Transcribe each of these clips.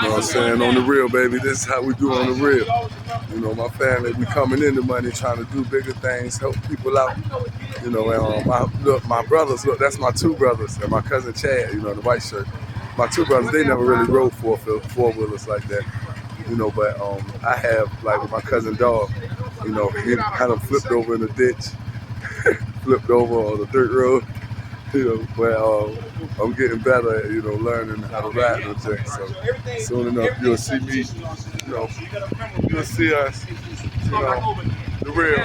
know what I'm saying? On the real, baby. This is how we do on the real. You know, my family, we coming into money, trying to do bigger things, help people out. You know, and my brothers, look, that's my two brothers, and my cousin Chad, you know, the white shirt. My two brothers, they never really rode four-wheelers like that. You know, but I have, like with my cousin Dog, you know, he kind of flipped over in the ditch, flipped over on the dirt road. You know, but I'm getting better at, you know, learning how to ride and things. So soon enough, you'll see me, you know, you'll see us, you know, the real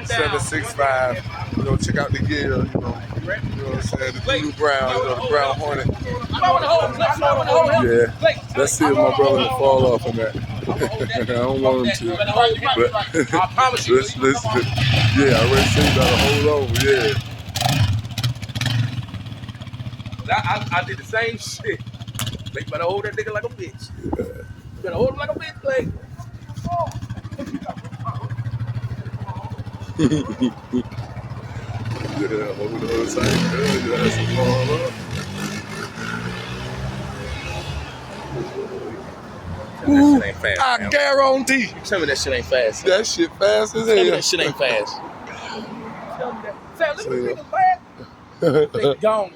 765. You know, check out the gear, you know what I'm saying, the Doodoo Brown, you know, the Brown Hornet. Yeah, let's see if my brother will fall off on that. I don't want him to, but I promise you, listen. Yeah, I already said you gotta hold over, yeah. I did the same shit. You better hold that nigga like a bitch. You better hold him like a bitch, Blake. Yeah, hold on tight. Yeah, that's a fall up. That shit ain't fast. I guarantee. Tell me that shit ain't fast. That shit fast as hell. Tell me that shit ain't fast. Tell me that. Sam, look at the niggas fast. They gone.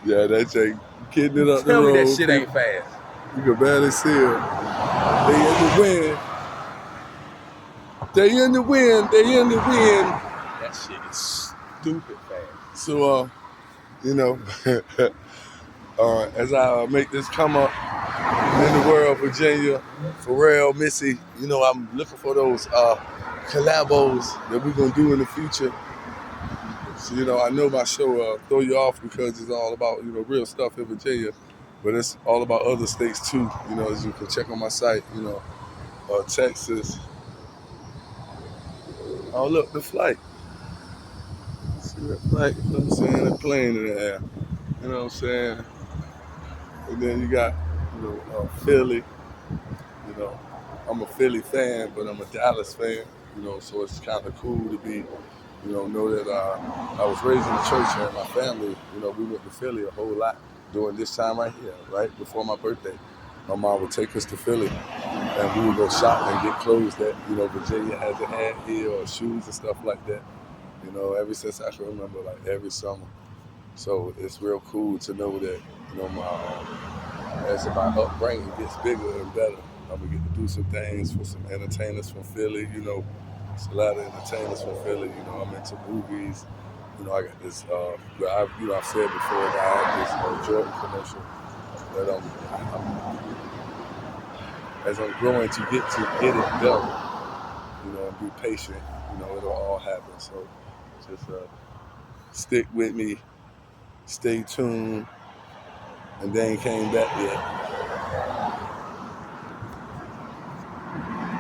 Yeah, that Jake getting it up the road. Tell me that shit ain't fast. You can barely see it. They in the wind. They in the wind. They in the wind. That shit is stupid fast. So, you know, as I make this come up in the world, Virginia, Pharrell, Missy, you know, I'm looking for those collabos that we're going to do in the future. So, you know, I know my show throw you off because it's all about, you know, real stuff in Virginia, but it's all about other states too. You know, as you can check on my site, you know, Texas. Oh, look, the flight. See that flight? You know what I'm saying? The plane in the air. You know what I'm saying? And then you got, you know, Philly. You know, I'm a Philly fan, but I'm a Dallas fan. You know, so it's kind of cool to be, you know that I was raised in the church and my family, you know, we went to Philly a whole lot during this time right here, right before my birthday. My mom would take us to Philly and we would go shop and get clothes that, you know, Virginia hasn't had here, or shoes and stuff like that. You know, ever since I can remember, like every summer. So it's real cool to know that, you know, as my upbringing gets bigger and better, I'm gonna get to do some things for some entertainers from Philly, you know. It's a lot of entertainers from Philly, you know, I'm into movies. You know, I got this, I've said before that I have this Jordan commercial that as I'm growing to get it done, you know, and be patient, you know, it'll all happen. So just stick with me, stay tuned, and they ain't came back yet.